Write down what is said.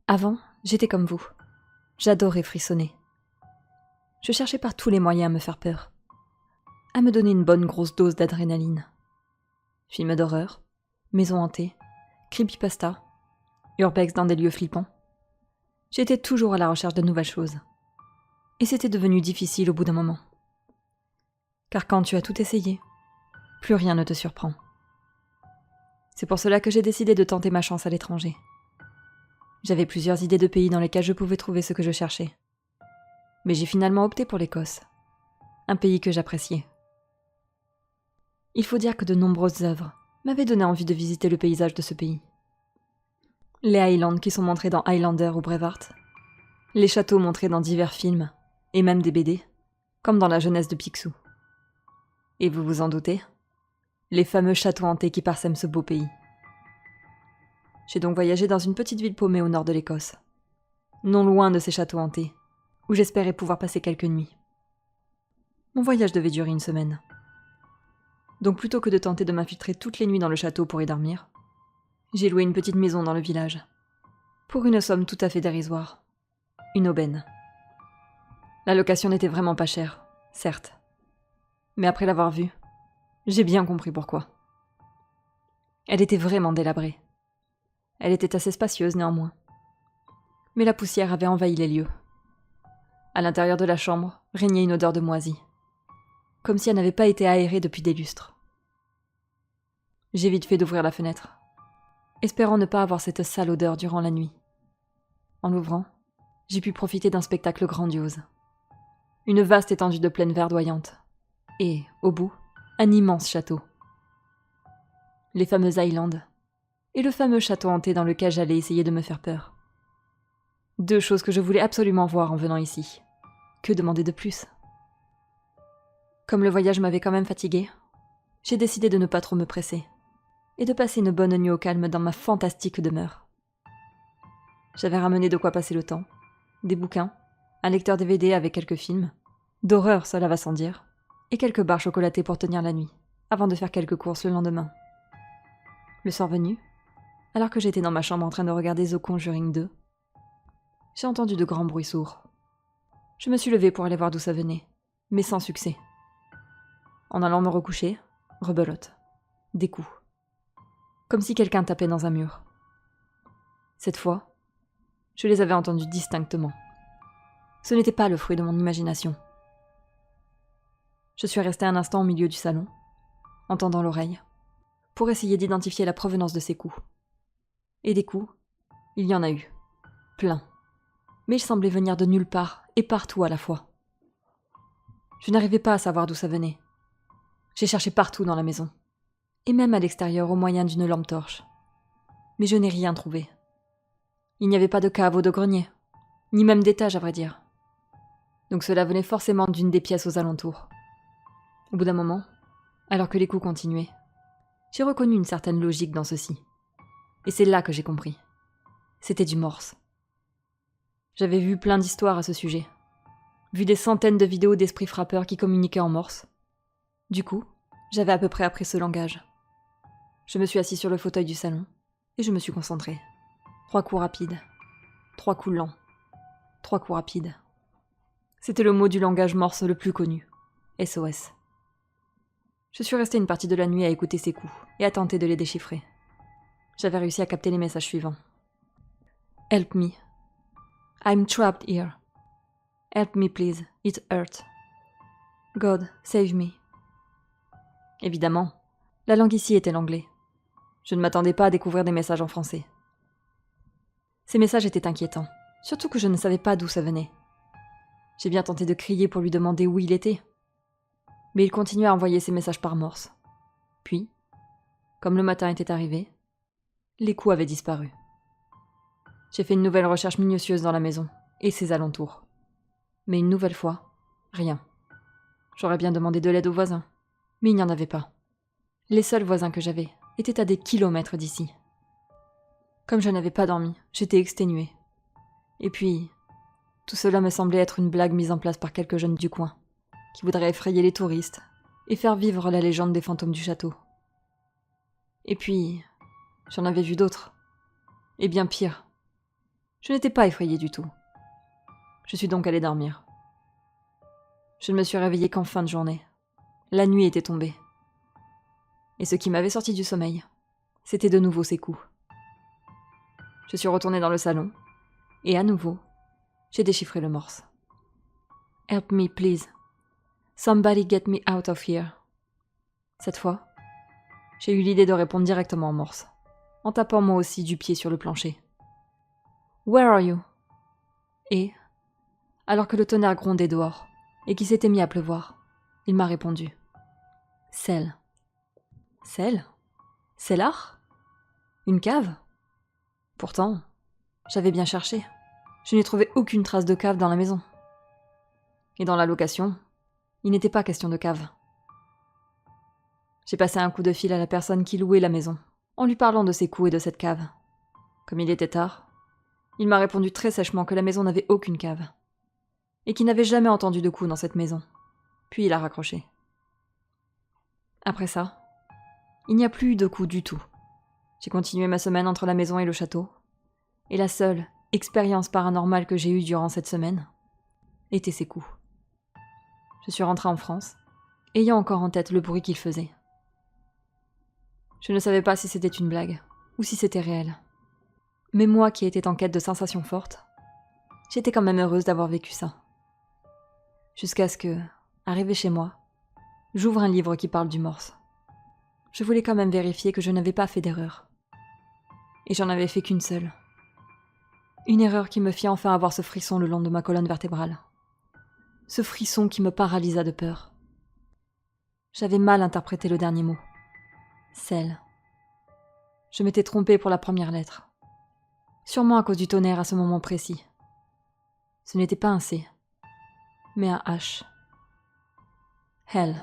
Avant, j'étais comme vous. J'adorais frissonner. Je cherchais par tous les moyens à me faire peur. À me donner une bonne grosse dose d'adrénaline. Films d'horreur, maisons hantées, creepypasta, urbex dans des lieux flippants. J'étais toujours à la recherche de nouvelles choses. Et c'était devenu difficile au bout d'un moment. Car quand tu as tout essayé, plus rien ne te surprend. C'est pour cela que j'ai décidé de tenter ma chance à l'étranger. J'avais plusieurs idées de pays dans lesquels je pouvais trouver ce que je cherchais. Mais j'ai finalement opté pour l'Écosse, un pays que j'appréciais. Il faut dire que de nombreuses œuvres m'avaient donné envie de visiter le paysage de ce pays. Les Highlands qui sont montrés dans Highlander ou Braveheart, les châteaux montrés dans divers films, et même des BD, comme dans La jeunesse de Picsou. Et vous vous en doutez, les fameux châteaux hantés qui parsèment ce beau pays. J'ai donc voyagé dans une petite ville paumée au nord de l'Écosse, non loin de ces châteaux hantés, où j'espérais pouvoir passer quelques nuits. Mon voyage devait durer une semaine. Donc plutôt que de tenter de m'infiltrer toutes les nuits dans le château pour y dormir, j'ai loué une petite maison dans le village, pour une somme tout à fait dérisoire, une aubaine. La location n'était vraiment pas chère, certes, mais après l'avoir vue, j'ai bien compris pourquoi. Elle était vraiment délabrée. Elle était assez spacieuse néanmoins. Mais la poussière avait envahi les lieux. À l'intérieur de la chambre régnait une odeur de moisi, comme si elle n'avait pas été aérée depuis des lustres. J'ai vite fait d'ouvrir la fenêtre, espérant ne pas avoir cette sale odeur durant la nuit. En l'ouvrant, j'ai pu profiter d'un spectacle grandiose. Une vaste étendue de plaine verdoyante, et, au bout, un immense château. Les fameuses Highlands, et le fameux château hanté dans lequel j'allais essayer de me faire peur. Deux choses que je voulais absolument voir en venant ici. Que demander de plus? Comme le voyage m'avait quand même fatiguée, j'ai décidé de ne pas trop me presser, et de passer une bonne nuit au calme dans ma fantastique demeure. J'avais ramené de quoi passer le temps, des bouquins, un lecteur DVD avec quelques films, d'horreur cela va sans dire, et quelques barres chocolatées pour tenir la nuit, avant de faire quelques courses le lendemain. Le soir venu, alors que j'étais dans ma chambre en train de regarder The Conjuring 2, j'ai entendu de grands bruits sourds. Je me suis levée pour aller voir d'où ça venait, mais sans succès. En allant me recoucher, rebelote. Des coups. Comme si quelqu'un tapait dans un mur. Cette fois, je les avais entendus distinctement. Ce n'était pas le fruit de mon imagination. Je suis restée un instant au milieu du salon, en tendant l'oreille, pour essayer d'identifier la provenance de ces coups. Et des coups, il y en a eu. Plein. Mais ils semblaient venir de nulle part et partout à la fois. Je n'arrivais pas à savoir d'où ça venait. J'ai cherché partout dans la maison, et même à l'extérieur au moyen d'une lampe torche. Mais je n'ai rien trouvé. Il n'y avait pas de cave ou de grenier, ni même d'étage à vrai dire. Donc cela venait forcément d'une des pièces aux alentours. Au bout d'un moment, alors que les coups continuaient, j'ai reconnu une certaine logique dans ceci. Et c'est là que j'ai compris. C'était du morse. J'avais vu plein d'histoires à ce sujet. Vu des centaines de vidéos d'esprits frappeurs qui communiquaient en morse. Du coup, j'avais à peu près appris ce langage. Je me suis assis sur le fauteuil du salon et je me suis concentrée. 3 coups rapides. 3 coups lents. 3 coups rapides. C'était le mot du langage morse le plus connu. SOS. Je suis restée une partie de la nuit à écouter ces coups et à tenter de les déchiffrer. J'avais réussi à capter les messages suivants. Help me. I'm trapped here. Help me please, it hurts. God, save me. Évidemment, la langue ici était l'anglais. Je ne m'attendais pas à découvrir des messages en français. Ces messages étaient inquiétants, surtout que je ne savais pas d'où ça venait. J'ai bien tenté de crier pour lui demander où il était. Mais il continuait à envoyer ses messages par morse. Puis, comme le matin était arrivé, les coups avaient disparu. J'ai fait une nouvelle recherche minutieuse dans la maison et ses alentours. Mais une nouvelle fois, rien. J'aurais bien demandé de l'aide aux voisins, mais il n'y en avait pas. Les seuls voisins que j'avais étaient à des kilomètres d'ici. Comme je n'avais pas dormi, j'étais exténuée. Et puis, tout cela me semblait être une blague mise en place par quelques jeunes du coin, qui voudraient effrayer les touristes et faire vivre la légende des fantômes du château. Et puis, j'en avais vu d'autres. Et bien pire. Je n'étais pas effrayée du tout. Je suis donc allée dormir. Je ne me suis réveillée qu'en fin de journée. La nuit était tombée. Et ce qui m'avait sorti du sommeil, c'était de nouveau ces coups. Je suis retournée dans le salon, et à nouveau, j'ai déchiffré le morse. « Help me, please. Somebody get me out of here. » Cette fois, j'ai eu l'idée de répondre directement en morse, en tapant moi aussi du pied sur le plancher. « Where are you ?» Et, alors que le tonnerre grondait dehors, et qu'il s'était mis à pleuvoir, il m'a répondu. « Cell. »« Cell ? Cellar ? Une cave ?» Pourtant, j'avais bien cherché. Je n'ai trouvé aucune trace de cave dans la maison. Et dans la location, il n'était pas question de cave. J'ai passé un coup de fil à la personne qui louait la maison, en lui parlant de ses coups et de cette cave. Comme il était tard, il m'a répondu très sèchement que la maison n'avait aucune cave, et qu'il n'avait jamais entendu de coups dans cette maison. Puis il a raccroché. Après ça, il n'y a plus eu de coups du tout. J'ai continué ma semaine entre la maison et le château, et la seule expérience paranormale que j'ai eue durant cette semaine était ces coups. Je suis rentrée en France, ayant encore en tête le bruit qu'il faisait. Je ne savais pas si c'était une blague, ou si c'était réel. Mais moi qui étais en quête de sensations fortes, j'étais quand même heureuse d'avoir vécu ça. Jusqu'à ce que, arrivé chez moi, j'ouvre un livre qui parle du morse. Je voulais quand même vérifier que je n'avais pas fait d'erreur. Et j'en avais fait qu'une seule. Une erreur qui me fit enfin avoir ce frisson le long de ma colonne vertébrale. Ce frisson qui me paralysa de peur. J'avais mal interprété le dernier mot. Cell. Je m'étais trompée pour la première lettre. Sûrement à cause du tonnerre à ce moment précis. Ce n'était pas un C, mais un H. Hell.